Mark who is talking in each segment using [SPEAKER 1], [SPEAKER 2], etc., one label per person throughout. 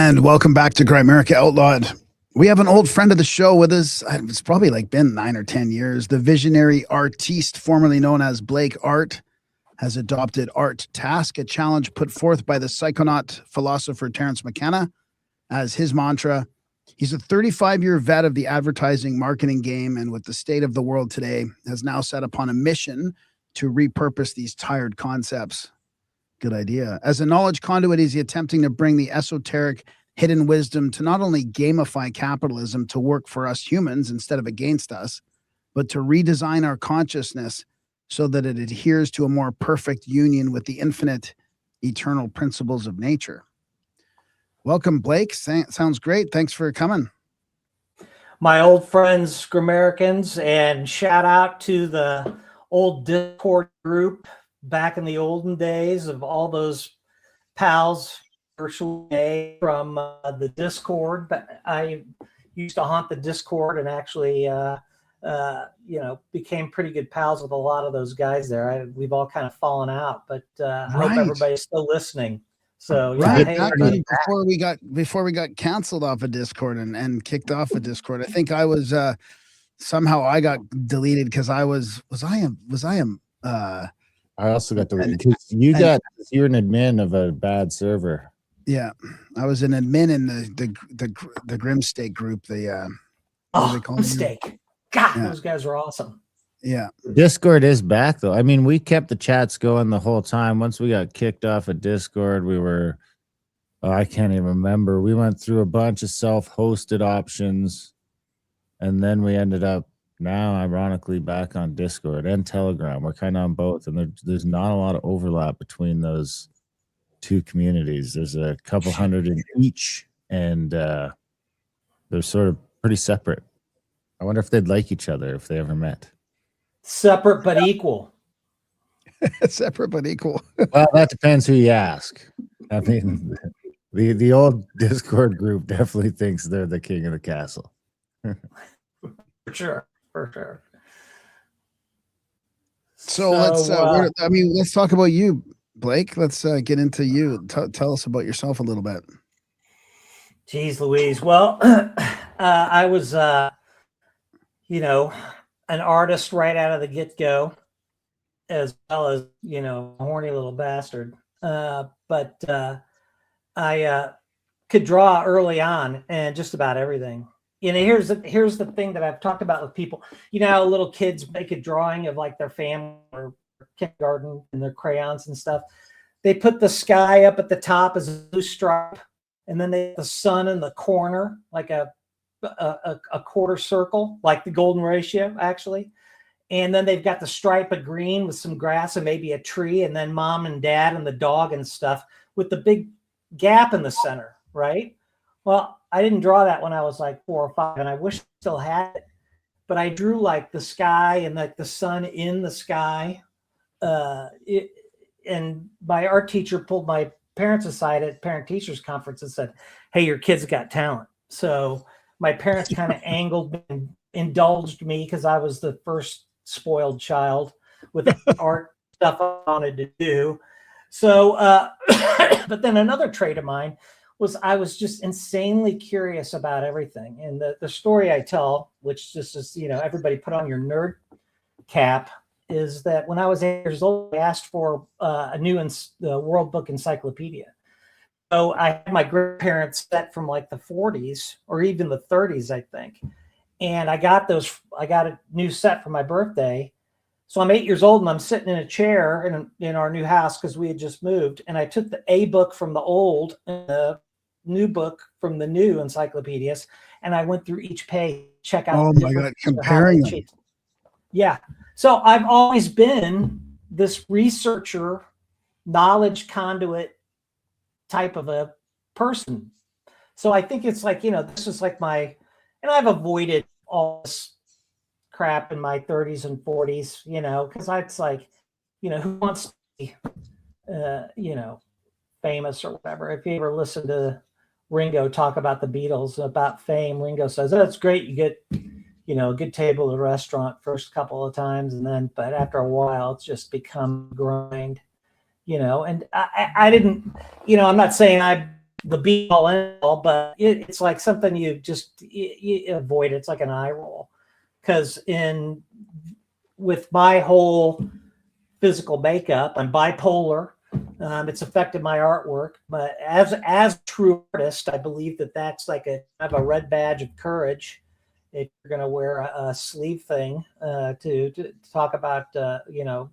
[SPEAKER 1] And welcome back to Grimerica Outlawed. We have an old friend of the show with us. It's probably like been 9 or 10 years. The visionary artiste, formerly known as Blake Art, has adopted Art Task, a challenge put forth by the psychonaut philosopher Terence McKenna as his mantra. He's a 35-year vet of the advertising marketing game, and with the state of the world today, has now set upon a mission to repurpose these tired concepts. Good idea. As a knowledge conduit, he's attempting to bring the esoteric hidden wisdom to not only gamify capitalism to work for us humans instead of against us, but to redesign our consciousness so that it adheres to a more perfect union with the infinite, eternal principles of nature. Welcome, Blake. Sounds great. Thanks for coming.
[SPEAKER 2] My old friends, Gramericans, and shout out to the old Discord group back in the olden days of all those pals virtually from the Discord. But I used to haunt the Discord and actually, became pretty good pals with a lot of those guys there. We've all kind of fallen out, but I hope everybody's still listening. So yeah,
[SPEAKER 1] right. Before we got canceled off of Discord and kicked off of Discord, I think I was somehow I got deleted because I
[SPEAKER 3] also got deleted because you're an admin of a bad server.
[SPEAKER 1] Yeah, I was an admin in the Grimstake group.
[SPEAKER 2] Mistake. God, those guys were awesome.
[SPEAKER 1] Yeah.
[SPEAKER 3] Discord is back though. I mean, we kept the chats going the whole time. Once we got kicked off of Discord, we were, I can't even remember. We went through a bunch of self-hosted options, and then we ended up now, ironically, back on Discord and Telegram. We're kind of on both, and there's not a lot of overlap between those two communities. There's a couple hundred in each, and they're sort of pretty separate. I wonder if they'd like each other if they ever met.
[SPEAKER 2] Separate but equal.
[SPEAKER 1] Separate but equal.
[SPEAKER 3] Well, that depends who you ask. I mean, the old Discord group definitely thinks they're the king of the castle.
[SPEAKER 2] For sure.
[SPEAKER 1] So let's talk about you, Blake. Let's get into you. Tell us about yourself a little bit.
[SPEAKER 2] Geez Louise. Well, I was, an artist right out of the get-go, as well as, a horny little bastard. But I could draw early on and just about everything. Here's the thing that I've talked about with people. You know how little kids make a drawing of like their family or kindergarten and their crayons and stuff. They put the sky up at the top as a blue stripe, and then they put the sun in the corner like a quarter circle, like the golden ratio, actually. And then they've got the stripe of green with some grass and maybe a tree, and then mom and dad and the dog and stuff with the big gap in the center, right? Well, I didn't draw that when I was like 4 or 5, and I wish I still had it. But I drew like the sky and like the sun in the sky. And my art teacher pulled my parents aside at parent-teachers conference and said, "Hey, your kid's got talent." So my parents kind of angled and indulged me because I was the first spoiled child with art stuff I wanted to do. So, but then another trait of mine was I was just insanely curious about everything. And the story I tell, which just is, everybody put on your nerd cap, is that when I was 8 years old, I asked for a new World Book Encyclopedia. So I had my grandparents set from like the 40s or even the 30s, I think. And I got a new set for my birthday. So I'm 8 years old and I'm sitting in a chair in our new house because we had just moved. And I took the A book from the old and the new book from the new encyclopedias. And I went through each page, check out.
[SPEAKER 1] Oh my God, comparing them.
[SPEAKER 2] Yeah. So I've always been this researcher, knowledge conduit type of a person. So I think it's like, this is like and I've avoided all this crap in my 30s and 40s, because it's like, who wants to be, famous or whatever. If you ever listen to Ringo talk about the Beatles, about fame, Ringo says, "Oh, it's great. You get, a good table at a restaurant first couple of times. But after a while, it's just become grind, and I didn't, I'm not saying I the be all end all, but it's like something you avoid. It's like an eye roll, because with my whole physical makeup, I'm bipolar. It's affected my artwork, but as a true artist, I believe that's like kind of a red badge of courage. If you're going to wear a sleeve thing to talk about,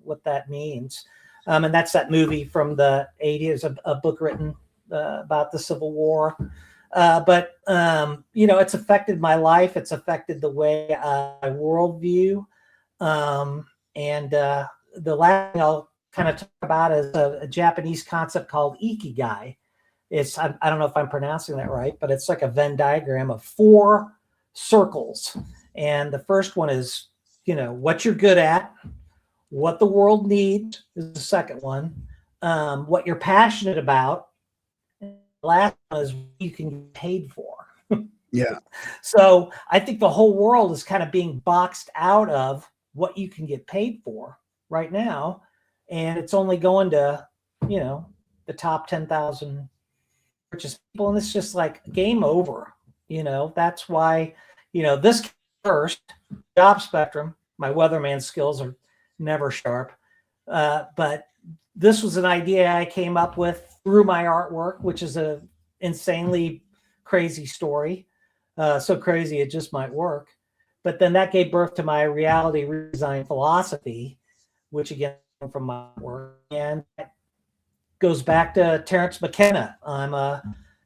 [SPEAKER 2] what that means. And that's that movie from the 80s, a book written about the Civil War. But it's affected my life. It's affected the way I worldview. And the last thing I'll kind of talk about is a Japanese concept called ikigai. I don't know if I'm pronouncing that right, but it's like a Venn diagram of 4 circles. And the first one is, what you're good at, what the world needs is the second one, what you're passionate about. And the last one is what you can get paid for.
[SPEAKER 1] Yeah.
[SPEAKER 2] So I think the whole world is kind of being boxed out of what you can get paid for right now. And it's only going to, the top 10,000 richest people. And it's just like game over. That's why, this first JobSpectrum, my weatherman skills are never sharp. But this was an idea I came up with through my artwork, which is a insanely crazy story. So crazy it just might work. But then that gave birth to my reality redesign philosophy, which again from my work, and that goes back to Terence McKenna. I'm a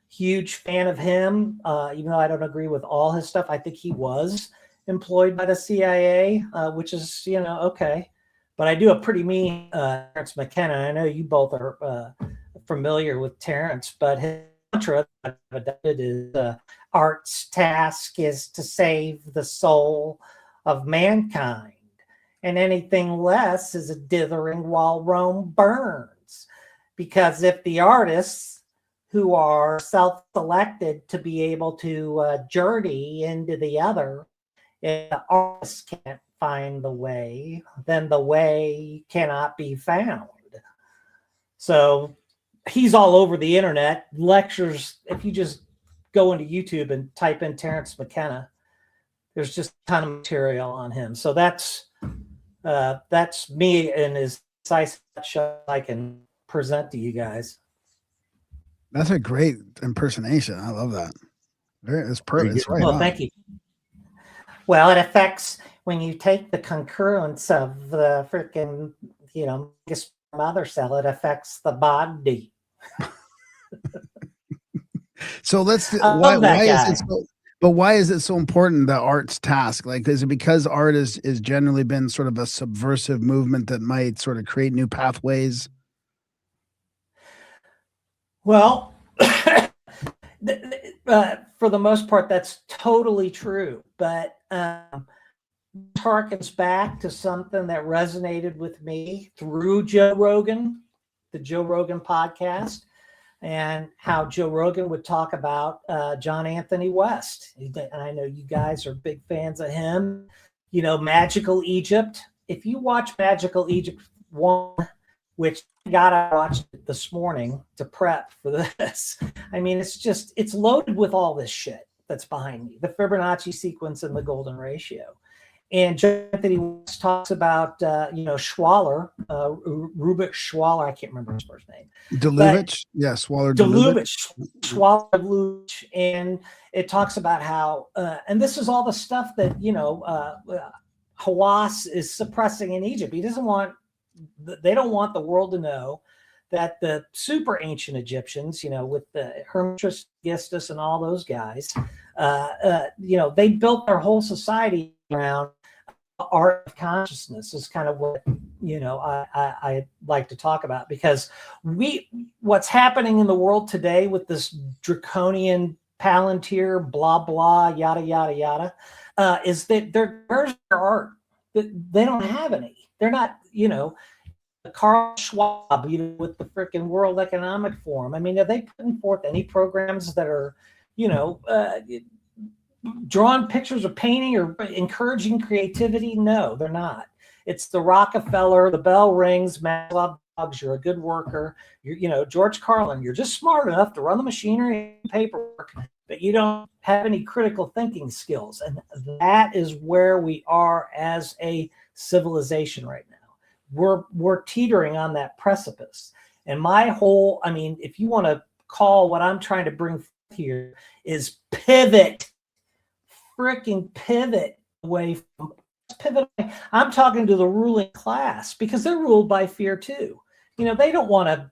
[SPEAKER 2] huge fan of him, even though I don't agree with all his stuff. I think he was employed by the CIA, which is okay. But I do a pretty mean Terence McKenna. I know you both are familiar with Terence, but his mantra that I've adopted is art's task is to save the soul of mankind, and anything less is a dithering while Rome burns. Because if the artists who are self-selected to be able to journey into the other, if the artists can't find the way, then the way cannot be found. So he's all over the internet, lectures. If you just go into YouTube and type in Terence McKenna, there's just a ton of material on him. So that's me and as concise show I can present to you guys.
[SPEAKER 1] That's a great impersonation. I love that. It's perfect. It's right
[SPEAKER 2] Well,
[SPEAKER 1] on.
[SPEAKER 2] thank you. Well, it affects when you take the concurrence of the freaking, mother cell, it affects the body.
[SPEAKER 1] So why is it so important that art's task? Like, is it because art is generally been sort of a subversive movement that might sort of create new pathways?
[SPEAKER 2] Well, for the most part, that's totally true. But harkens back to something that resonated with me through Joe Rogan, the Joe Rogan podcast, and how Joe Rogan would talk about John Anthony West. And I know you guys are big fans of him. Magical Egypt. If you watch Magical Egypt 1, which I watched it this morning to prep for this. I mean, it's loaded with all this shit that's behind me. The Fibonacci sequence and the golden ratio. And John Anthony West talks about, Schwaller, Rubik Schwaller. I can't remember his first name.
[SPEAKER 1] Delubich? Yeah, Schwaller
[SPEAKER 2] Delubich. Schwaller Delubich. And it talks about how, and this is all the stuff that, Hawass is suppressing in Egypt. They don't want the world to know that the super ancient Egyptians, with the Hermes Trismegistus and all those guys, they built their whole society around art of consciousness is kind of what, I like to talk about, because what's happening in the world today with this draconian Palantir, blah, blah, yada, yada, yada, is that where's their art? They don't have any. They're not, Carl Schwab, with the freaking World Economic Forum. I mean, are they putting forth any programs that are, drawing pictures or painting or encouraging creativity? No, they're not. It's the Rockefeller, the bell rings, Maslow dogs, you're a good worker, George Carlin, you're just smart enough to run the machinery and paperwork, but you don't have any critical thinking skills. And that is where we are as a civilization right now. We're teetering on that precipice. And if you want to call what I'm trying to bring here is pivot, freaking pivot away from pivot. I'm talking to the ruling class because they're ruled by fear too. They don't want to,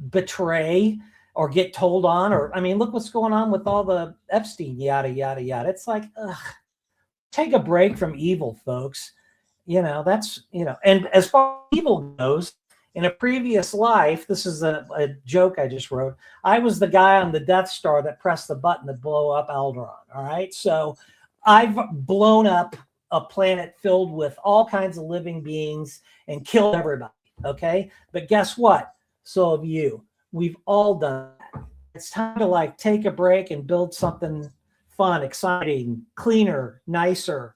[SPEAKER 2] betray or get told on, look what's going on with all the Epstein, yada, yada, yada. It's like, take a break from evil, folks. And as far as evil goes, in a previous life, this is a joke I just wrote, I was the guy on the Death Star that pressed the button to blow up Alderaan. All right. So I've blown up a planet filled with all kinds of living beings and killed everybody. Okay. But guess what? So have you. We've all done that. It's time to take a break and build something fun, exciting, cleaner, nicer,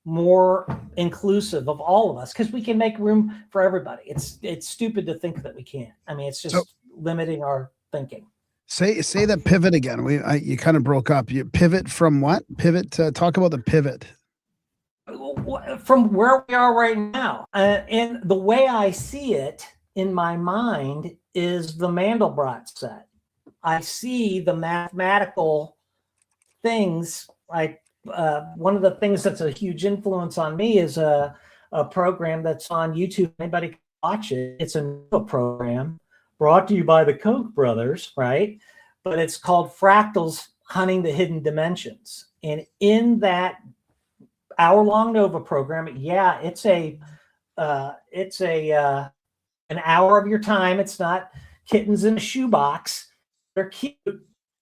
[SPEAKER 2] more inclusive of all of us, because we can make room for everybody. It's stupid to think that we can't. It's just limiting our thinking.
[SPEAKER 1] Say that pivot again. You kind of broke up. You pivot from what? Pivot to talk about the pivot.
[SPEAKER 2] From where we are right now. And the way I see it in my mind is the Mandelbrot set. I see the mathematical things. One of the things that's a huge influence on me is a program that's on YouTube. Anybody can watch it. It's a new program brought to you by the Koch brothers, right? But it's called Fractals Hunting the Hidden Dimensions. And in that hour-long Nova program, it's an hour of your time. It's not kittens in a shoebox. They're cute.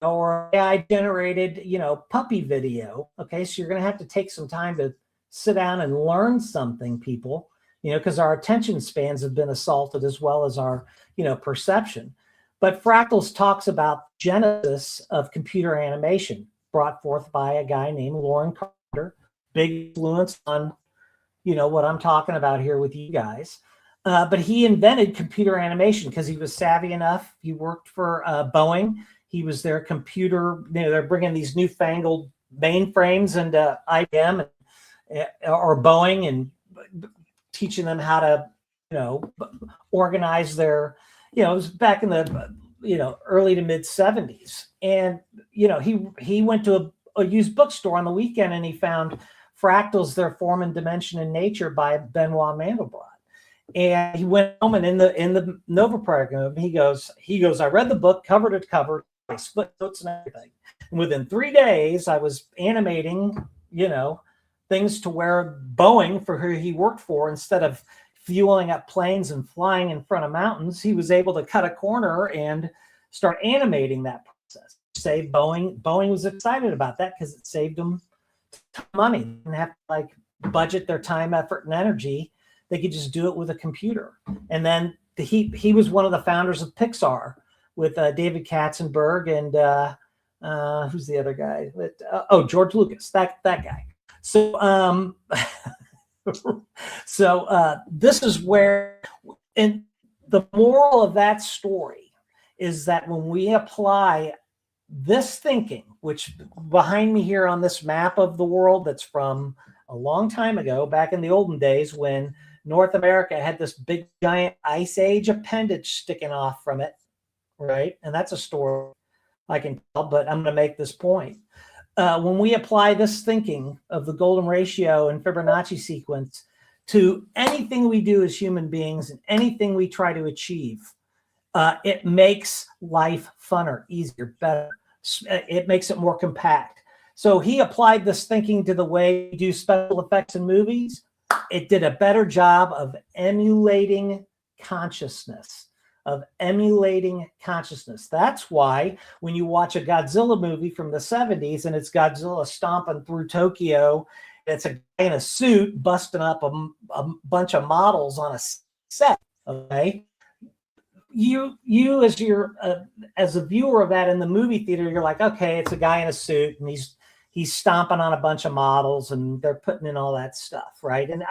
[SPEAKER 2] Or AI generated, puppy video. Okay, so you're going to have to take some time to sit down and learn something, people, because our attention spans have been assaulted as well as our, perception. But Fractals talks about genesis of computer animation brought forth by a guy named Lauren Carter, big influence on, what I'm talking about here with you guys. But he invented computer animation because he was savvy enough. He worked for Boeing. He was their computer, they're bringing these newfangled mainframes into IBM or Boeing and teaching them how to, organize their, it was back in the, early to mid 70s. And, he went to a used bookstore on the weekend and he found Fractals, Their Form and Dimension in Nature by Benoit Mandelbrot. And he went home and in the Nova program, he goes, I read the book cover to cover, footnotes and everything. And within 3 days, I was animating, things to where Boeing, for who he worked for, instead of fueling up planes and flying in front of mountains, he was able to cut a corner and start animating that process. Save Boeing. Boeing was excited about that because it saved them money. They didn't have to budget their time, effort, and energy. They could just do it with a computer. And then he was one of the founders of Pixar with David Katzenberg and who's the other guy? George Lucas, that guy. So this is where, and the moral of that story is that when we apply this thinking, which behind me here on this map of the world, that's from a long time ago, back in the olden days when North America had this big giant ice age appendage sticking off from it, right? And that's a story I can tell, but I'm going to make this point. When we apply this thinking of the golden ratio and Fibonacci sequence to anything we do as human beings and anything we try to achieve, it makes life funner, easier, better. It makes it more compact. So he applied this thinking to the way we do special effects in movies. It did a better job of emulating consciousness. That's why when you watch a Godzilla movie from the 70s and it's Godzilla stomping through Tokyo, it's a guy in a suit busting up a bunch of models on a set. Okay, you as your as a viewer of that in the movie theater, you're like, okay, it's a guy in a suit and he's stomping on a bunch of models and they're putting in all that stuff, right? And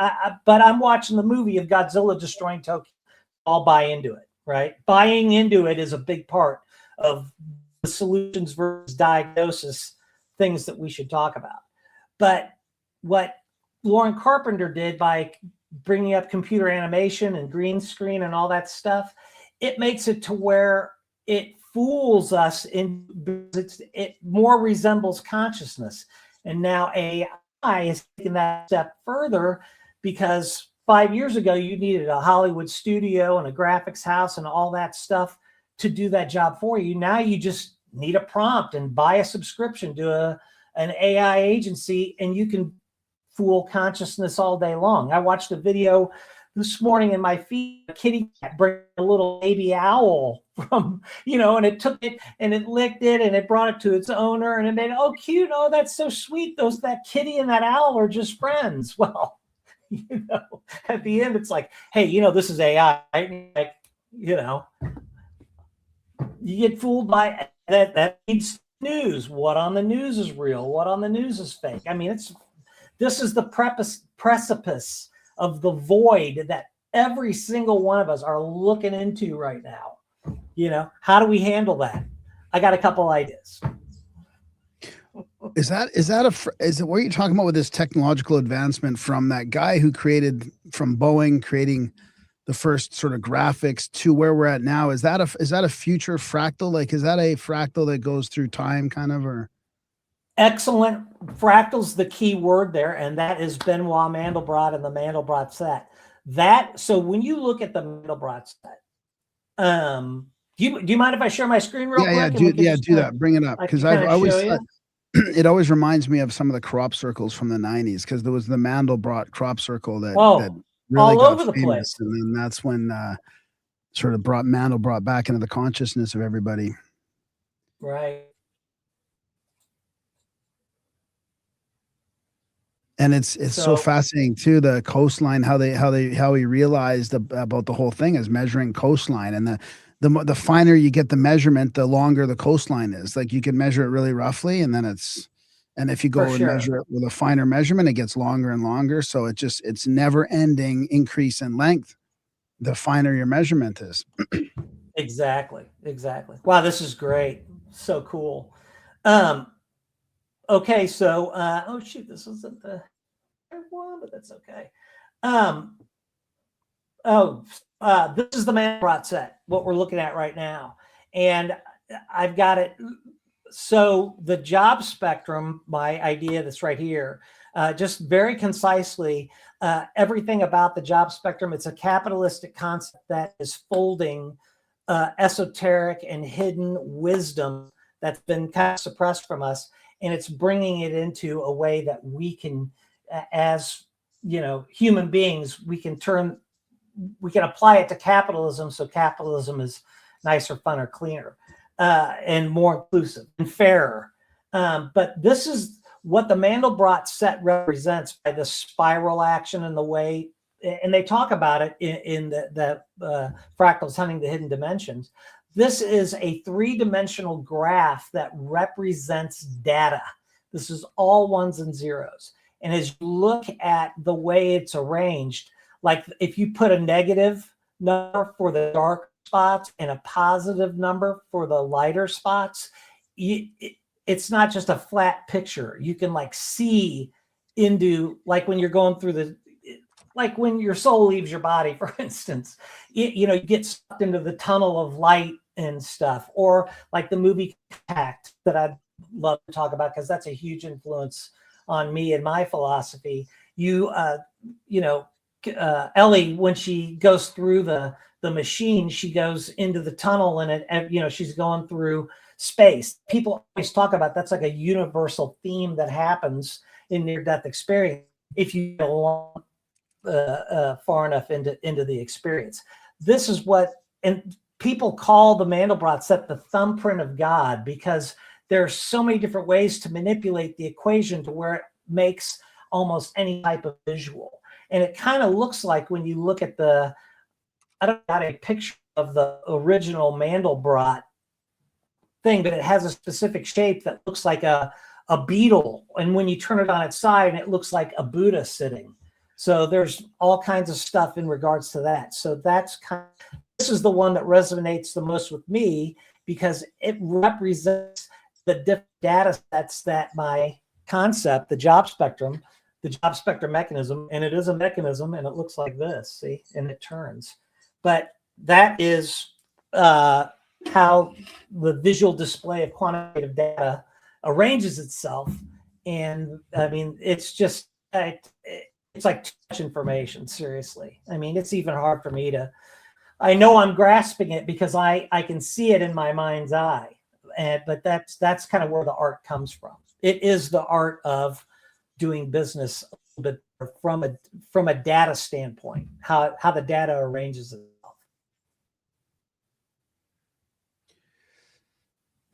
[SPEAKER 2] but I'm watching the movie of Godzilla destroying Tokyo. all buy into it, right? Buying into it is a big part of the solutions versus diagnosis things that we should talk about. But what Lauren Carpenter did by bringing up computer animation and green screen and all that stuff, it makes it to where it fools us it more resembles consciousness. And now AI is taking that step further, because 5 years ago you needed a Hollywood studio and a graphics house and all that stuff to do that job for you. Now you just need a prompt and buy a subscription to an AI agency, and you can fool consciousness all day long. I watched a video this morning in my feed, a kitty cat bring a little baby owl from, and it took it and it licked it and it brought it to its owner and it made, oh, cute. Oh, that's so sweet. That kitty and that owl are just friends. Well, at the end, it's like, hey, this is AI. Like, you get fooled by that. That needs news. What on the news is real? What on the news is fake? I mean, this is the precipice of the void that every single one of us are looking into right now. How do we handle that? I got a couple ideas.
[SPEAKER 1] Is it what you're talking about with this technological advancement from that guy who created from Boeing creating the first sort of graphics to where we're at now? Is that a future fractal? Like, is that a fractal that goes through time kind of, or?
[SPEAKER 2] Excellent. Fractal's the key word there, and that is Benoit Mandelbrot and the Mandelbrot set. So when you look at the Mandelbrot set, do you mind if I share my screen real quick?
[SPEAKER 1] Do that. Bring it up, because I always it always reminds me of some of the crop circles from the 90s, because there was the Mandelbrot crop circle that really
[SPEAKER 2] all
[SPEAKER 1] got
[SPEAKER 2] over the
[SPEAKER 1] famous,
[SPEAKER 2] place.
[SPEAKER 1] and then that's when sort of Mandelbrot back into the consciousness of everybody.
[SPEAKER 2] Right.
[SPEAKER 1] And it's so fascinating too, the coastline, how he realized about the whole thing is measuring coastline, and the finer you get the measurement, the longer the coastline is. Like, you can measure it really roughly, and then if you go measure it with a finer measurement, it gets longer and longer. So it's never ending increase in length, the finer your measurement is.
[SPEAKER 2] Exactly. Wow, this is great. So cool. Okay, so oh shoot, this isn't the right one, but that's okay. This is the Mandelbrot set, what we're looking at right now, and I've got it. So the TheJobSpectrum, my idea that's right here, just very concisely, everything about the TheJobSpectrum. It's a capitalistic concept that is folding esoteric and hidden wisdom that's been kind of suppressed from us. And it's bringing it into a way that we can, as human beings, we can apply it to capitalism. So capitalism is nicer, funner, cleaner, and more inclusive and fairer. But this is what the Mandelbrot set represents by the spiral action and the way, and they talk about it in the Fractals Hunting the Hidden Dimensions. This is a three-dimensional graph that represents data. This is all ones and zeros. And as you look at the way it's arranged, like if you put a negative number for the dark spots and a positive number for the lighter spots, it's not just a flat picture. You can see into, like when you're going through like when your soul leaves your body, for instance, you get sucked into the tunnel of light and stuff, or like the movie Contact that I'd love to talk about, because that's a huge influence on me and my philosophy. Ellie, when she goes through the machine, she goes into the tunnel, and she's going through space. People always talk about that's like a universal theme that happens in near-death experience if you go along far enough into the experience. This is what, and people call the Mandelbrot set the thumbprint of God, because there are so many different ways to manipulate the equation to where it makes almost any type of visual. And it kind of looks like, when you look at I don't got a picture of the original Mandelbrot thing, but it has a specific shape that looks like a beetle. And when you turn it on its side, it looks like a Buddha sitting. So there's all kinds of stuff in regards to that. So this is the one that resonates the most with me because it represents the different data sets that my concept, the job spectrum mechanism, and it is a mechanism, and it looks like this, see, and it turns. But that is how the visual display of quantitative data arranges itself. And I mean, it's just, it's like too much information, seriously. I mean, it's even hard for me to, I know I'm grasping it because I can see it in my mind's eye. But that's kind of where the art comes from. It is the art of doing business, but from a data standpoint, how the data arranges itself.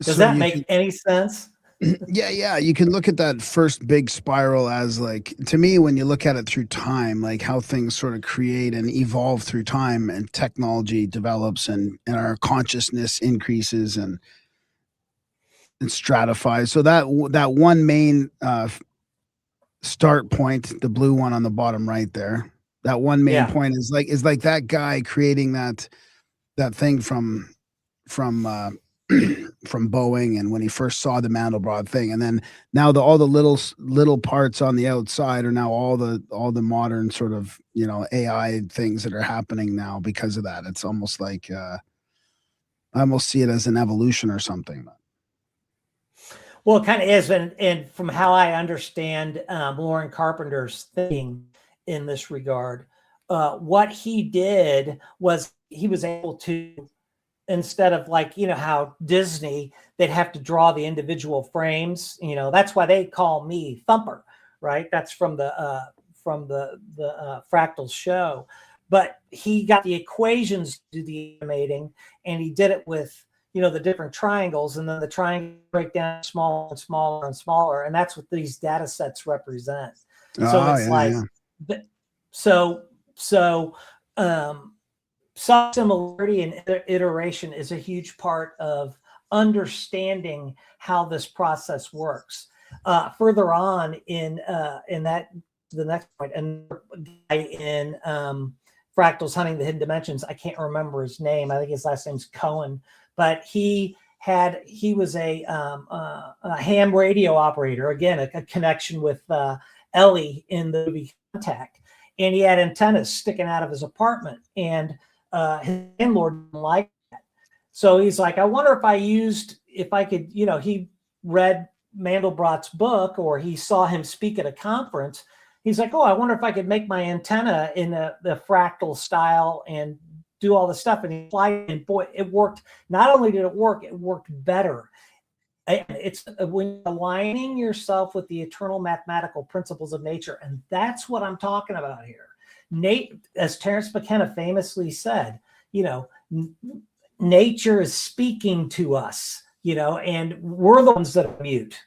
[SPEAKER 2] Does that make any sense?
[SPEAKER 1] Yeah. You can look at that first big spiral as like, to me, when you look at it through time, like how things sort of create and evolve through time and technology develops and our consciousness increases and stratifies. So that one main start point, the blue one on the bottom right there, that one main point is like that guy creating that thing from Boeing, and when he first saw the Mandelbrot thing, and then now all the little parts on the outside are now all the modern sort of, you know, AI things that are happening now because of that. It's almost like I almost see it as an evolution or something.
[SPEAKER 2] Well, it kind of is, and from how I understand Lauren Carpenter's thinking in this regard, what he did was he was able to, instead of like, you know, how Disney, they'd have to draw the individual frames, you know, that's why they call me Thumper, right? That's from the Fractals show. But he got the equations to do the animating, and he did it with, you know, the different triangles, and then the triangles break down smaller and smaller and smaller, and that's what these data sets represent. So some similarity and iteration is a huge part of understanding how this process works. Further on in that, the next point, and in Fractals Hunting the Hidden Dimensions, I can't remember his name. I think his last name's Cohen, but he was a ham radio operator. Again, a connection with Ellie in the movie Contact, and he had antennas sticking out of his apartment, and his landlord didn't like that. So he's like, I wonder if I could, you know, he read Mandelbrot's book, or he saw him speak at a conference. He's like, oh, I wonder if I could make my antenna in the fractal style and do all the stuff. And he applied it, and boy, it worked. Not only did it worked better. It's when aligning yourself with the eternal mathematical principles of nature. And that's what I'm talking about here. As Terence McKenna famously said, you know, nature is speaking to us, you know, and we're the ones that are mute,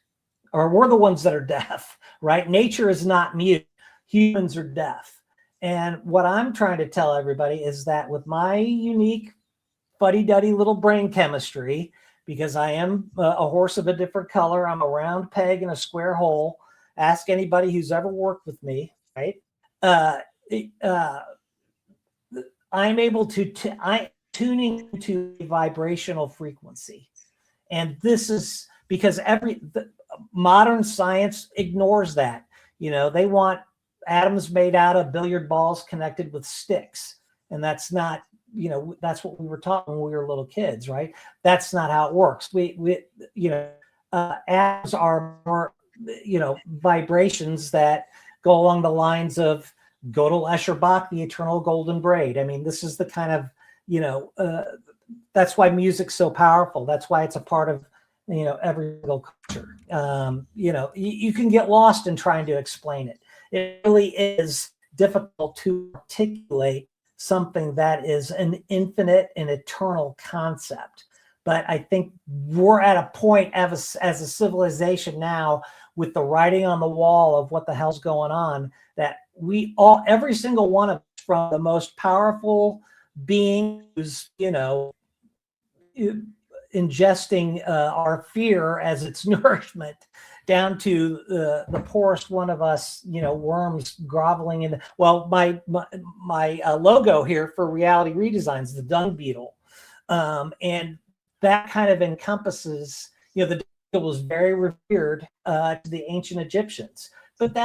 [SPEAKER 2] or we're the ones that are deaf, right? Nature is not mute. Humans are deaf. And what I'm trying to tell everybody is that with my unique fuddy-duddy little brain chemistry, because I am a horse of a different color, I'm a round peg in a square hole. Ask anybody who's ever worked with me, right? I'm able to tuning into a vibrational frequency. And this is because modern science ignores that. You know, they want atoms made out of billiard balls connected with sticks. And that's not, you know, that's what we were taught when we were little kids, right? That's not how it works. We you know, atoms are more, you know, vibrations that go along the lines of Gödel, Escher, Bach, the eternal golden braid. I mean, this is the kind of, you know, that's why music's so powerful. That's why it's a part of, you know, every single culture. You know, you can get lost in trying to explain it. It really is difficult to articulate something that is an infinite and eternal concept. But I think we're at a point as a civilization now, with the writing on the wall of what the hell's going on, that every single one of us, from the most powerful being who's, you know, ingesting our fear as its nourishment, down to the poorest one of us, worms groveling in. Well, my logo here for Reality Redesign is the dung beetle, and that kind of encompasses, the dung beetle was very revered to the ancient Egyptians. But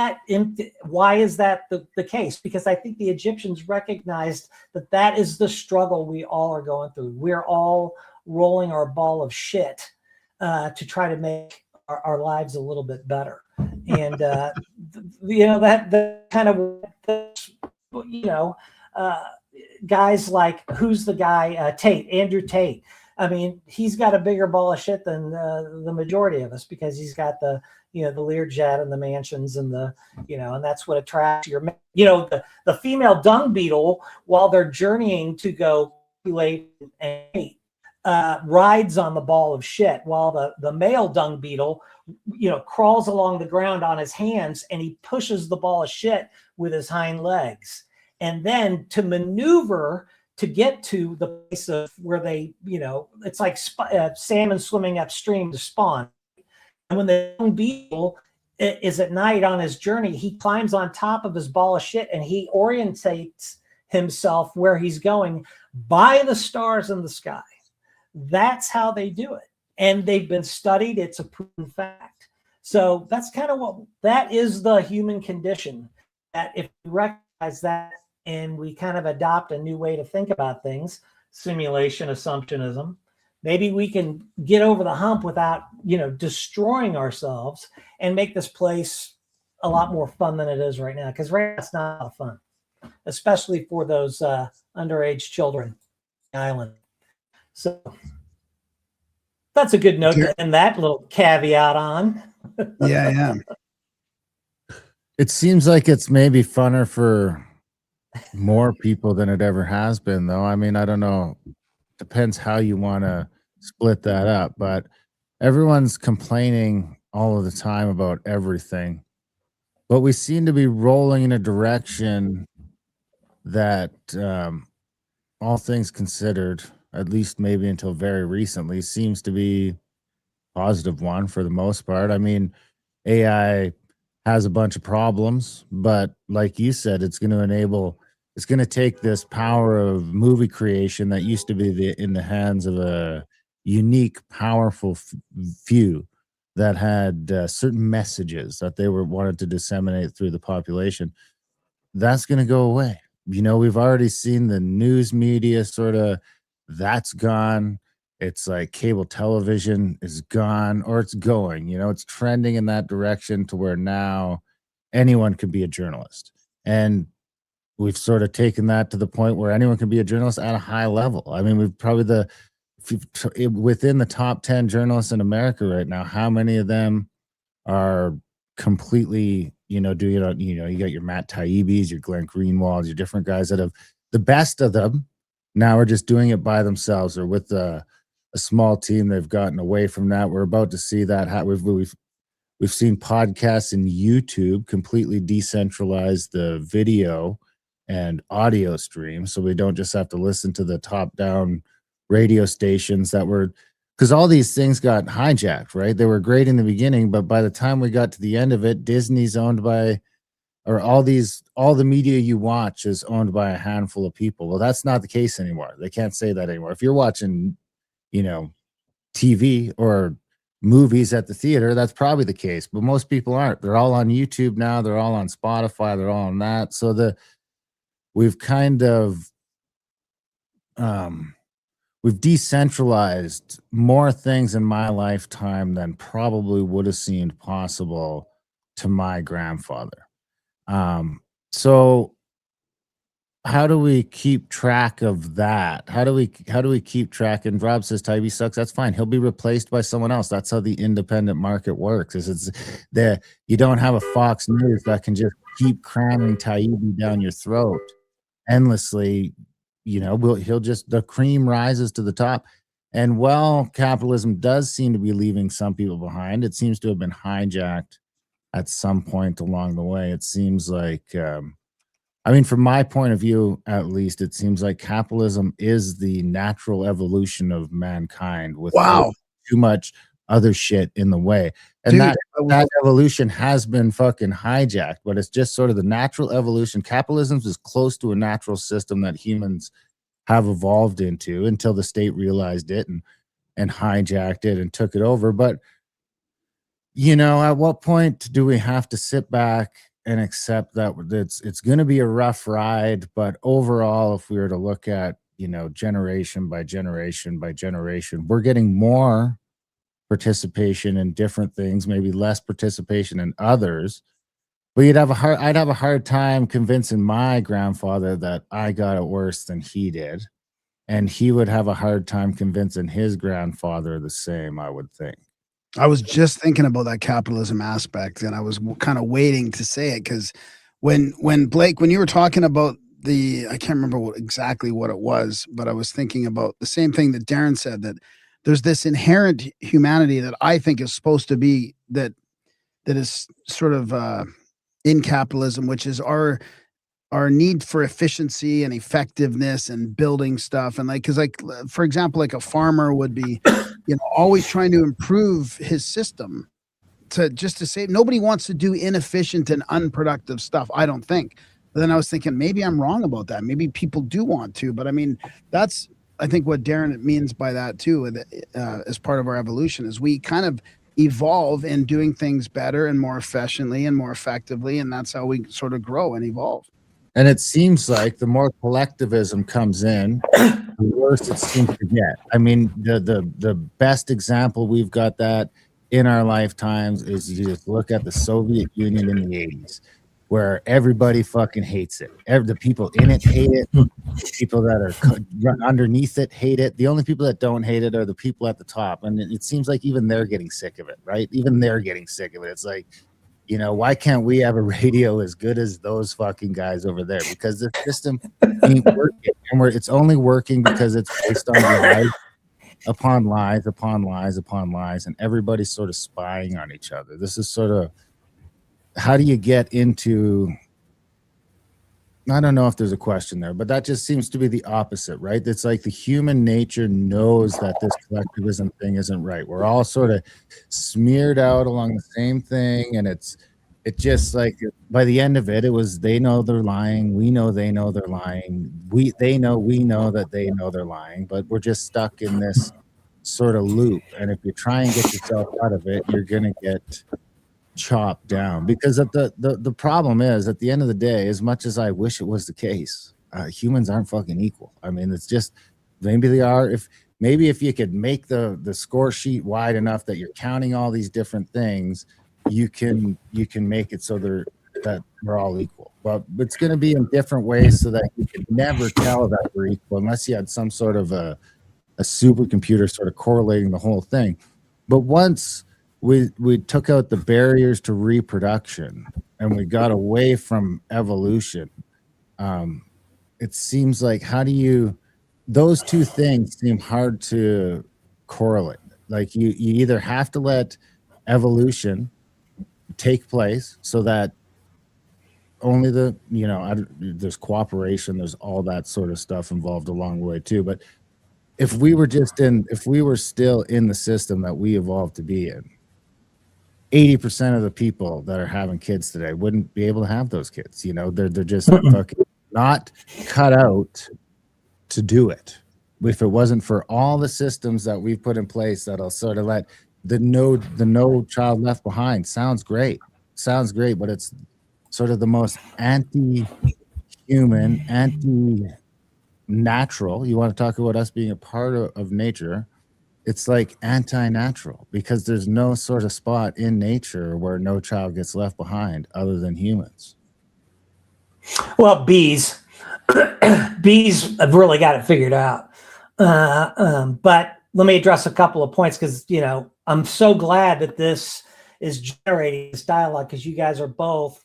[SPEAKER 2] why is that the case? Because I think the Egyptians recognized that is the struggle we all are going through. We're all rolling our ball of shit to try to make our lives a little bit better. And, that kind of, guys like, who's the guy, Andrew Tate. I mean, he's got a bigger ball of shit than the majority of us, because he's got the Learjet and the mansions and and that's what attracts the female dung beetle, while they're journeying to go populate and mate, rides on the ball of shit, while the male dung beetle, crawls along the ground on his hands, and he pushes the ball of shit with his hind legs. And then to maneuver to get to the place of where they, it's like salmon swimming upstream to spawn. And when the young beetle is at night on his journey, he climbs on top of his ball of shit, and he orientates himself where he's going by the stars in the sky. That's how they do it. And they've been studied. It's a proven fact. So that's kind of that is the human condition, that if we recognize that and we kind of adopt a new way to think about things, simulation assumptionism, maybe we can get over the hump without, destroying ourselves, and make this place a lot more fun than it is right now. Because right now it's not a lot of fun, especially for those underage children on the island. So that's a good note to end that little caveat on.
[SPEAKER 1] Yeah.
[SPEAKER 3] It seems like it's maybe funner for more people than it ever has been, though. I mean, I don't know. Depends how you want to split that up, but everyone's complaining all of the time about everything. But we seem to be rolling in a direction that, all things considered, at least maybe until very recently, seems to be positive one for the most part. I mean, AI has a bunch of problems, but like you said, it's going to take this power of movie creation that used to be in the hands of a unique, powerful few that had certain messages that they wanted to disseminate through the population. That's going to go away. We've already seen the news media that's gone. It's like cable television is gone, or it's going, it's trending in that direction to where now anyone could be a journalist. And we've sort of taken that to the point where anyone can be a journalist at a high level. I mean, we've probably within the top 10 journalists in America right now, how many of them are completely, you got your Matt Taibbi's, your Glenn Greenwalds, your different guys that have, the best of them now are just doing it by themselves or with a small team. They've gotten away from that. We're about to see that. We've seen podcasts and YouTube completely decentralize the video and audio stream, so we don't just have to listen to the top-down radio stations because all these things got hijacked, right? They were great in the beginning, but by the time we got to the end of it, Disney's owned by, or all the media you watch is owned by a handful of people. Well, that's not the case anymore. They can't say that anymore. If you're watching, TV or movies at the theater, that's probably the case, but most people aren't. They're all on YouTube now. They're all on Spotify. They're all on that. So we've kind of, we've decentralized more things in my lifetime than probably would have seemed possible to my grandfather. So how do we keep track of that? How do we keep track? And Rob says Taibbi sucks. That's fine. He'll be replaced by someone else. That's how the independent market works. You don't have a Fox News that can just keep cramming Taibbi down your throat endlessly. The cream rises to the top. And while capitalism does seem to be leaving some people behind, it seems to have been hijacked at some point along the way. It seems like I mean, from my point of view, at least, it seems like capitalism is the natural evolution of mankind without
[SPEAKER 1] Wow,
[SPEAKER 3] too much other shit in the way. And
[SPEAKER 1] dude.
[SPEAKER 3] that evolution has been fucking hijacked, but it's just sort of the natural evolution. Capitalism is close to a natural system that humans have evolved into until the state realized it and hijacked it and took it over. But, you know, at what point do we have to sit back and accept that it's going to be a rough ride? But overall, if we were to look at, you know, generation by generation by generation, we're getting more participation in different things, maybe less participation in others. But I'd have a hard time convincing my grandfather that I got it worse than he did. And he would have a hard time convincing his grandfather the same, I would think.
[SPEAKER 1] I was just thinking about that capitalism aspect, and I was kind of waiting to say it because when Blake, when you were talking about I can't remember exactly what it was, but I was thinking about the same thing that Darren said, that there's this inherent humanity that I think is supposed to be that is sort of in capitalism, which is our need for efficiency and effectiveness and building stuff. And like, cause like, for example, like a farmer would be, you know, always trying to improve his system to save. Nobody wants to do inefficient and unproductive stuff, I don't think. But then I was thinking, maybe I'm wrong about that. Maybe people do want to, but I mean, that's, I think what Darren means by that too, as part of our evolution, is we kind of evolve in doing things better and more efficiently and more effectively. And that's how we sort of grow and evolve.
[SPEAKER 3] And it seems like the more collectivism comes in, the worse it seems to get. I mean, the best example we've got that in our lifetimes is you just look at the Soviet Union in the 80s, where everybody fucking hates it. The people in it hate it. The people that are underneath it hate it. The only people that don't hate it are the people at the top. And it seems like even they're getting sick of it, right? Even they're getting sick of it. It's like, you know, why can't we have a radio as good as those fucking guys over there? Because the system ain't working. And it's only working because it's based on lies upon lies upon lies upon lies. And everybody's sort of spying on each other. This is sort of, how do you get into, I don't know if there's a question there, but that just seems to be the opposite, right? It's like the human nature knows that this collectivism thing isn't right. We're all sort of smeared out along the same thing. And it just like, by the end of it, it was, they know they're lying. We know they know they're lying. We know that they know they're lying, but we're just stuck in this sort of loop. And if you try and get yourself out of it, you're going to get chopped down. Because the problem is, at the end of the day, as much as I wish it was the case, humans aren't fucking equal. I mean, it's just, maybe they are. If you could make the score sheet wide enough that you're counting all these different things, you can make it so that we're all equal. But it's going to be in different ways so that you can never tell that we're equal unless you had some sort of a supercomputer sort of correlating the whole thing. But once we took out the barriers to reproduction and we got away from evolution, it seems like, those two things seem hard to correlate. Like you either have to let evolution take place so that only there's cooperation, there's all that sort of stuff involved along the way too. But if we were still in the system that we evolved to be in, 80% of the people that are having kids today wouldn't be able to have those kids. You know, they're just fucking not cut out to do it. If it wasn't for all the systems that we've put in place that'll sort of let the no child left behind sounds great, but it's sort of the most anti-human, anti-natural. You want to talk about us being a part of nature? It's like anti-natural, because there's no sort of spot in nature where no child gets left behind other than humans.
[SPEAKER 2] Well, bees have really got it figured out. But let me address a couple of points, because, you know, I'm so glad that this is generating this dialogue, because you guys are both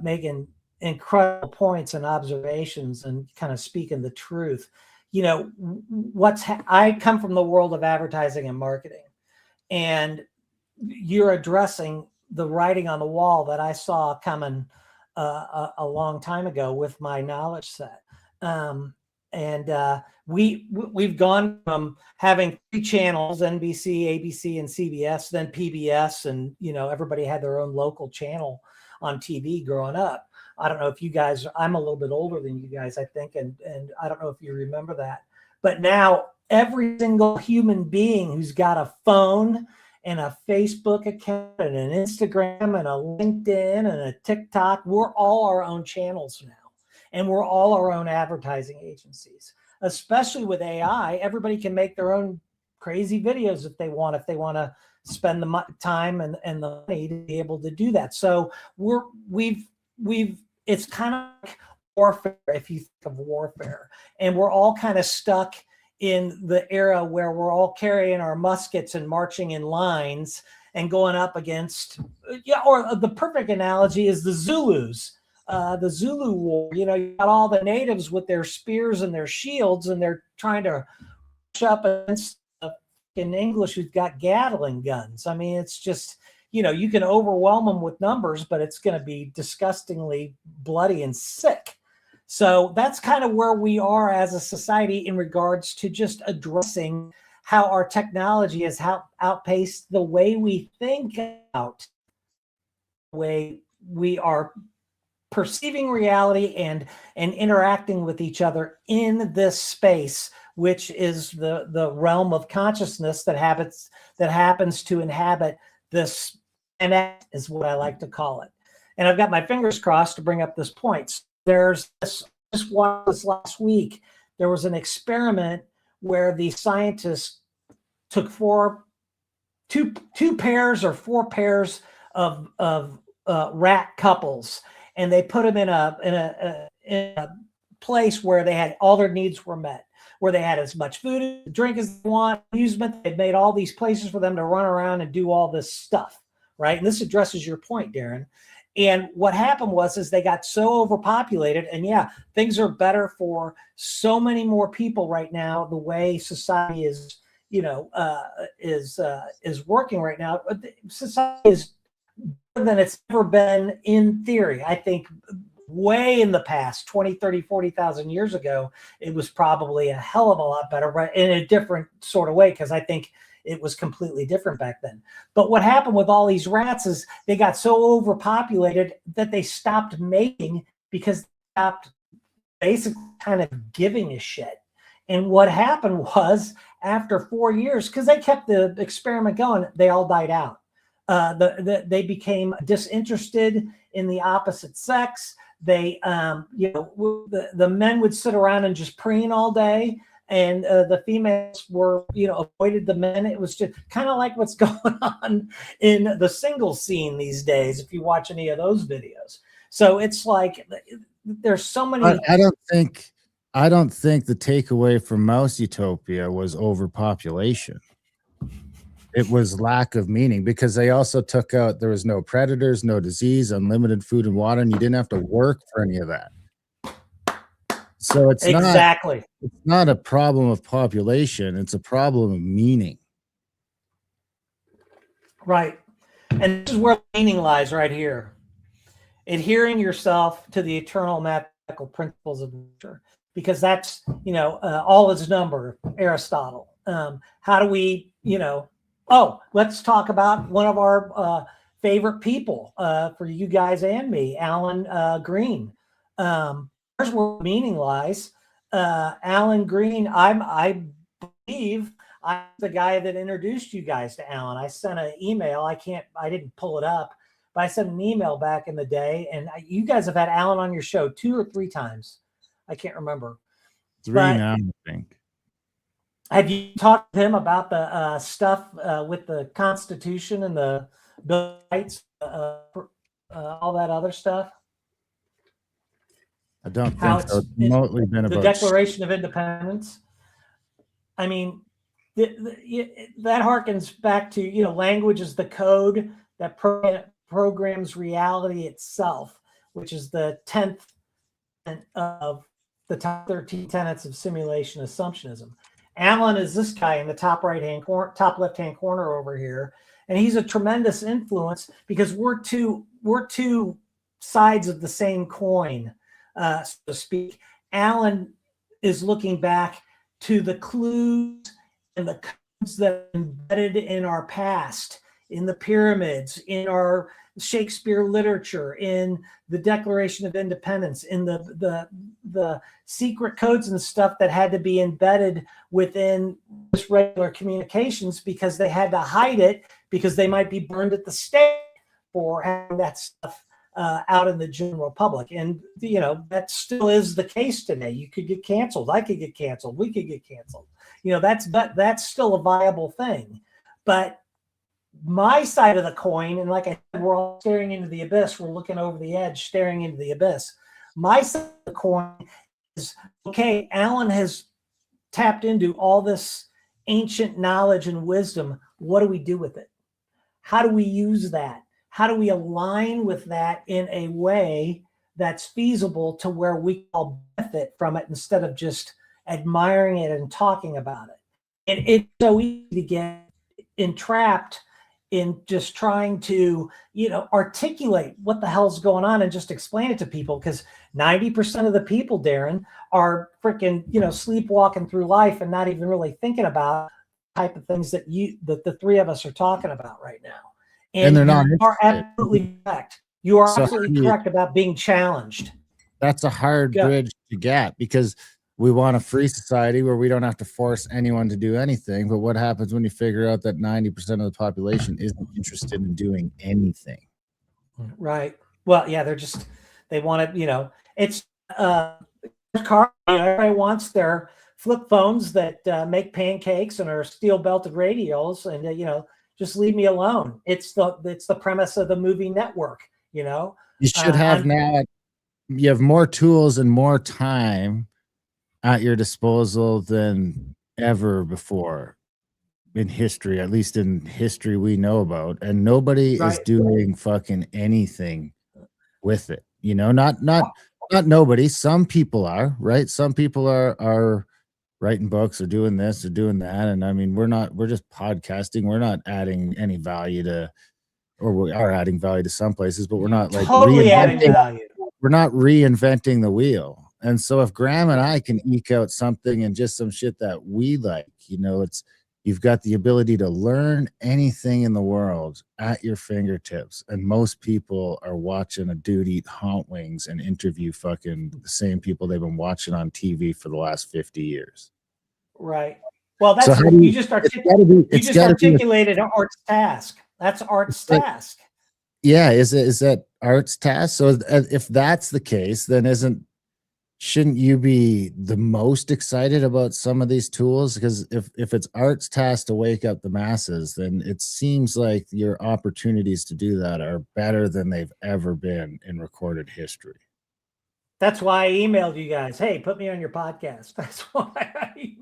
[SPEAKER 2] making incredible points and observations and kind of speaking the truth. You know, I come from the world of advertising and marketing, and you're addressing the writing on the wall that I saw coming a long time ago with my knowledge set. We've gone from having 3 channels, NBC, ABC, and CBS, then PBS, and everybody had their own local channel on TV growing up. I don't know if you guys, I'm a little bit older than you guys, I think, and I don't know if you remember that. But now every single human being who's got a phone and a Facebook account and an Instagram and a LinkedIn and a TikTok, we're all our own channels now. And we're all our own advertising agencies. Especially with AI, everybody can make their own crazy videos if they want to spend the time and the money to be able to do that. So it's kind of like warfare, if you think of warfare, and we're all kind of stuck in the era where we're all carrying our muskets and marching in lines and going up against, or the perfect analogy is the Zulus. The Zulu War, you got all the natives with their spears and their shields, and they're trying to rush up against in English who's got Gatling guns. I mean, it's just, you can overwhelm them with numbers, but it's going to be disgustingly bloody and sick. So that's kind of where we are as a society in regards to just addressing how our technology has outpaced the way we think out, the way we are perceiving reality and interacting with each other in this space, which is the realm of consciousness that happens to inhabit this planet, is what I like to call it. And I've got my fingers crossed to bring up this point. There's this last week, there was an experiment where the scientists took 4 pairs of rat couples, and they put them in a place where they had all their needs were met, where they had as much food and drink as they want, amusement. They made all these places for them to run around and do all this stuff, right? And this addresses your point, Darren. And what happened was they got so overpopulated, and yeah, things are better for so many more people right now. The way society is, is working right now. Society is better than it's ever been in theory. I think way in the past, 20, 30, 40,000 years ago, it was probably a hell of a lot better, right? In a different sort of way, because I think it was completely different back then. But what happened with all these rats is they got so overpopulated that they stopped mating, because they stopped basically kind of giving a shit. And what happened was, after 4 years, because they kept the experiment going, they all died out. They became disinterested in the opposite sex. They, the men would sit around and just preen all day, and the females were, avoided the men. It was just kind of like what's going on in the single scene these days, if you watch any of those videos. So it's like there's so many.
[SPEAKER 3] I don't think the takeaway from Mouse Utopia was overpopulation. It was lack of meaning, because they also took out, there was no predators, no disease, unlimited food and water, and you didn't have to work for any of that. So it's not a problem of population, it's a problem of meaning.
[SPEAKER 2] Right. And this is where meaning lies, right here. Adhering yourself to the eternal mathematical principles of nature, because that's, all is number, Aristotle. How do we, let's talk about one of our favorite people for you guys and me, Alan Green. There's where meaning lies. Alan Green, I believe I'm the guy that introduced you guys to Alan. I sent an email. I didn't pull it up, but I sent an email back in the day, and you guys have had Alan on your show 2 or 3 times. I can't remember.
[SPEAKER 3] 3 now, I think.
[SPEAKER 2] Have you talked to him about the stuff with the Constitution and the Bill of Rights, all that other stuff?
[SPEAKER 3] I don't think so. It's mostly been about
[SPEAKER 2] the Declaration of Independence. I mean, that harkens back to, language is the code that programs reality itself, which is the 10th of the top 13 tenets of simulation assumptionism. Alan is this guy in the top left-hand corner over here, and he's a tremendous influence, because we're too sides of the same coin, so to speak. Alan is looking back to the clues and the codes that are embedded in our past, in the pyramids, in our Shakespeare literature, in the Declaration of Independence, in the secret codes and stuff that had to be embedded within just regular communications because they had to hide it because they might be burned at the stake for having that stuff out in the general public. And, you know, that still is the case today. You could get canceled. I could get canceled. We could get canceled. You know, that's still a viable thing. But my side of the coin, and like I said, we're all staring into the abyss. We're looking over the edge, staring into the abyss. My side of the coin is, okay, Alan has tapped into all this ancient knowledge and wisdom. What do we do with it? How do we use that? How do we align with that in a way that's feasible to where we all benefit from it instead of just admiring it and talking about it? And it's so easy to get entrapped in just trying to, you know, articulate what the hell's going on and just explain it to people, because 90% of the people, Darren, are freaking, you know, sleepwalking through life and not even really thinking about the type of things that the three of us are talking about right now. And
[SPEAKER 3] they're not
[SPEAKER 2] you are
[SPEAKER 3] interested.
[SPEAKER 2] absolutely correct. You are
[SPEAKER 3] So
[SPEAKER 2] absolutely correct about being challenged.
[SPEAKER 3] That's a hard
[SPEAKER 2] Go.
[SPEAKER 3] bridge to get, because we want a free society where we don't have to force anyone to do anything. But what happens when you figure out that 90% of the population isn't interested in doing anything?
[SPEAKER 2] Right. Well, yeah, they want to, you know, it's car. You know, everybody wants their flip phones that make pancakes and are steel belted radios, and you know, just leave me alone. It's the premise of the movie Network. You know,
[SPEAKER 3] You should have now. You have more tools and more time at your disposal than ever before in history, at least in history we know about, and nobody is doing fucking anything with it. You know, not nobody. Some people are, right? Some people are writing books or doing this or doing that. And I mean, we're just podcasting. We're not adding any value to, or we are adding value to some places, but we're not like
[SPEAKER 2] totally adding value.
[SPEAKER 3] We're not reinventing the wheel. And so if Graham and I can eke out something and just some shit that we like, you know, you've got the ability to learn anything in the world at your fingertips. And most people are watching a dude eat hot wings and interview fucking the same people they've been watching on TV for the last 50 years.
[SPEAKER 2] Right. Well, that's
[SPEAKER 3] So
[SPEAKER 2] you just articulated Art's task. That's Art's task.
[SPEAKER 3] Yeah. Is that Art's task? So if that's the case, then shouldn't you be the most excited about some of these tools? Because if it's Art's task to wake up the masses, then it seems like your opportunities to do that are better than they've ever been in recorded history.
[SPEAKER 2] That's why I emailed you guys. Hey, put me on your podcast. That's why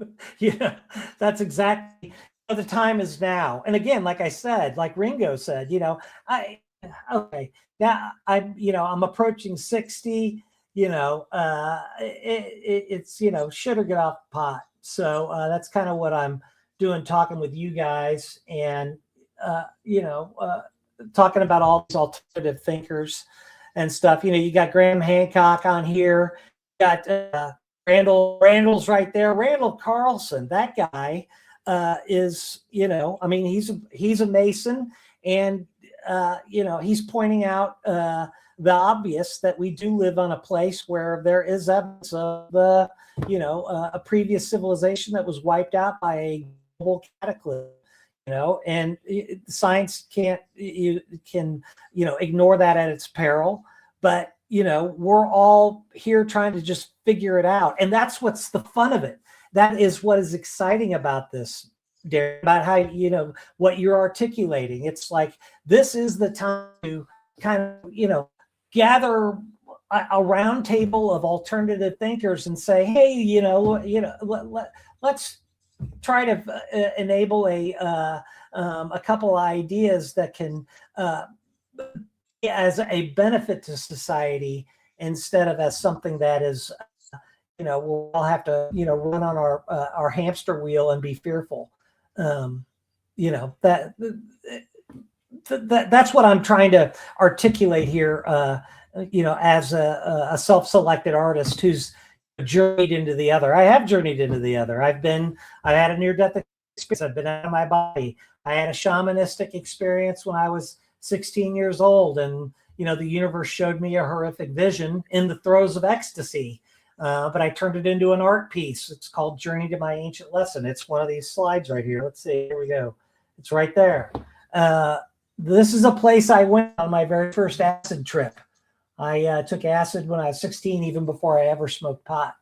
[SPEAKER 2] that's exactly the time is now. And again, like I said, like Ringo said, you know, I'm approaching 60. You know, it's, you know, shit or get off the pot. So that's kind of what I'm doing, talking with you guys and, talking about all these alternative thinkers and stuff. You know, you got Graham Hancock on here. You got Randall's right there. Randall Carlson, that guy is, you know, I mean, he's a Mason, and, he's pointing out the obvious that we do live on a place where there is evidence of a previous civilization that was wiped out by a global cataclysm, you know, and science can ignore that at its peril. But, you know, we're all here trying to just figure it out. And that's what's the fun of it. That is what is exciting about this, Darren, about how, you know, what you're articulating. It's like, this is the time to kind of, you know, gather a round table of alternative thinkers and say, hey, let's try to enable a couple ideas that can as a benefit to society instead of as something that is, we'll all have to, run on our hamster wheel and be fearful. That's what I'm trying to articulate here, as a self-selected artist who's journeyed into the other. I have journeyed into the other. I had a near-death experience. I've been out of my body. I had a shamanistic experience when I was 16 years old, and the universe showed me a horrific vision in the throes of ecstasy. But I turned it into an art piece. It's called Journey to My Ancient Lesson. It's one of these slides right here. Let's see. Here we go. It's right there. This is a place I went on my very first acid trip. I took acid when I was 16, even before I ever smoked pot.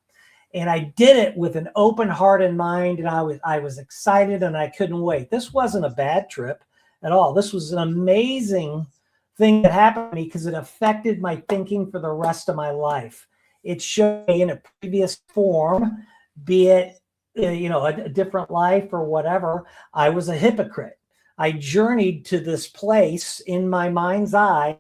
[SPEAKER 2] And I did it with an open heart and mind, and I was excited, and I couldn't wait. This wasn't a bad trip at all. This was an amazing thing that happened to me because it affected my thinking for the rest of my life. It showed me in a previous form, be it a different life or whatever, I was a hypocrite. I journeyed to this place in my mind's eye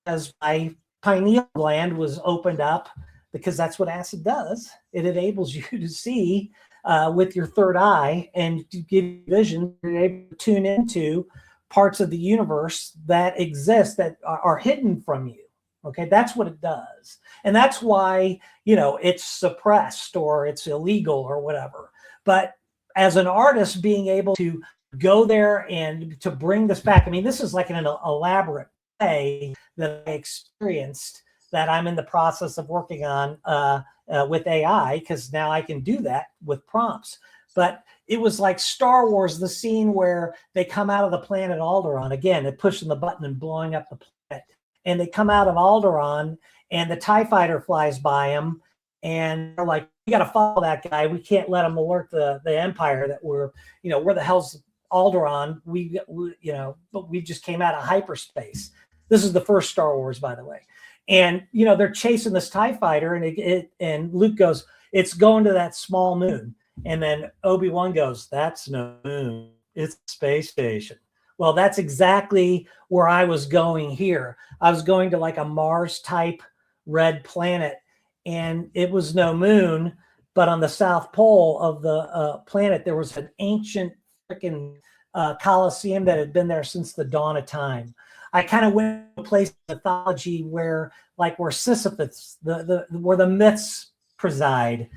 [SPEAKER 2] as my pineal gland was opened up, because that's what acid does. It enables you to see with your third eye and to give you vision. You're able to tune into parts of the universe that exist that are hidden from you. Okay, that's what it does. And that's why, it's suppressed or it's illegal or whatever. But as an artist, being able to go there and to bring this back, this is like an elaborate way that I experienced that I'm in the process of working on with AI, because now I can do that with prompts. But it was like Star Wars, the scene where they come out of the planet Alderaan. Again, they're pushing the button and blowing up the planet. And they come out of Alderaan, and the TIE fighter flies by them. And they're like, we got to follow that guy. We can't let him alert the Empire that we're, where the hell's Alderaan? But we just came out of hyperspace. This is the first Star Wars, by the way. And, they're chasing this TIE fighter, and Luke goes, it's going to that small moon. And then Obi-Wan goes, that's no moon, it's a space station. Well, that's exactly where I was going here. I was going to like a Mars-type red planet, and it was no moon, but on the South Pole of the planet, there was an ancient freaking Colosseum that had been there since the dawn of time. I kind of went to a place in mythology where Sisyphus, where the myths preside.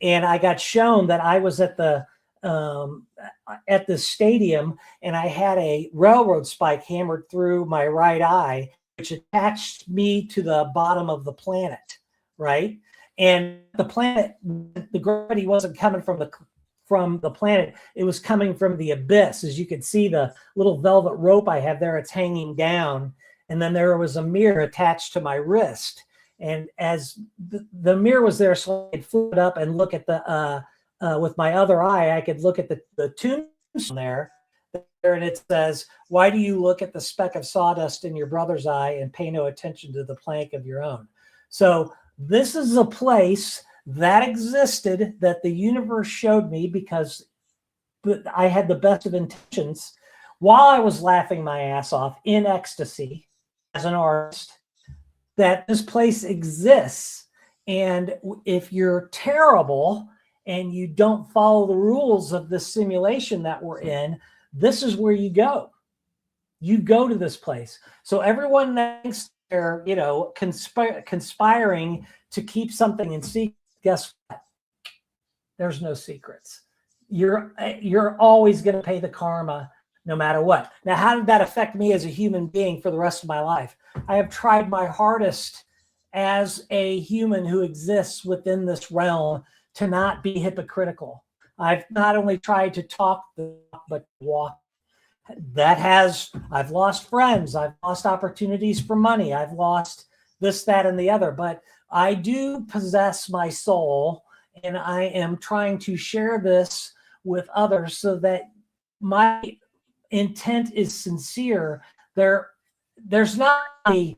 [SPEAKER 2] And I got shown that I was at the stadium, and I had a railroad spike hammered through my right eye, which attached me to the bottom of the planet, right? And the planet, the gravity wasn't coming from the planet, it was coming from the abyss. As you can see, the little velvet rope I have there, it's hanging down. And then there was a mirror attached to my wrist. And as the mirror was there, so I could flip it up and look at the, with my other eye, I could look at the tombstone there, and it says, why do you look at the speck of sawdust in your brother's eye and pay no attention to the plank of your own? So this is a place that existed that the universe showed me because I had the best of intentions while I was laughing my ass off in ecstasy as an artist, that this place exists. And if you're terrible and you don't follow the rules of this simulation that we're in, this is where you go. You go to this place. So everyone thinks they're, conspiring to keep something in secret. Guess what? There's no secrets. You're always going to pay the karma no matter what. Now, how did that affect me as a human being for the rest of my life? I have tried my hardest as a human who exists within this realm to not be hypocritical. I've not only tried to talk the talk, but walk. I've lost friends. I've lost opportunities for money. I've lost this, that, and the other. But I do possess my soul, and I am trying to share this with others so that my intent is sincere. There's not the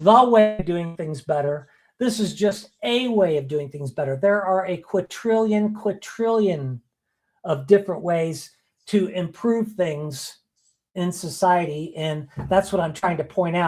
[SPEAKER 2] way of doing things better. This is just a way of doing things better. There are a quadrillion of different ways to improve things in society. And that's what I'm trying to point out.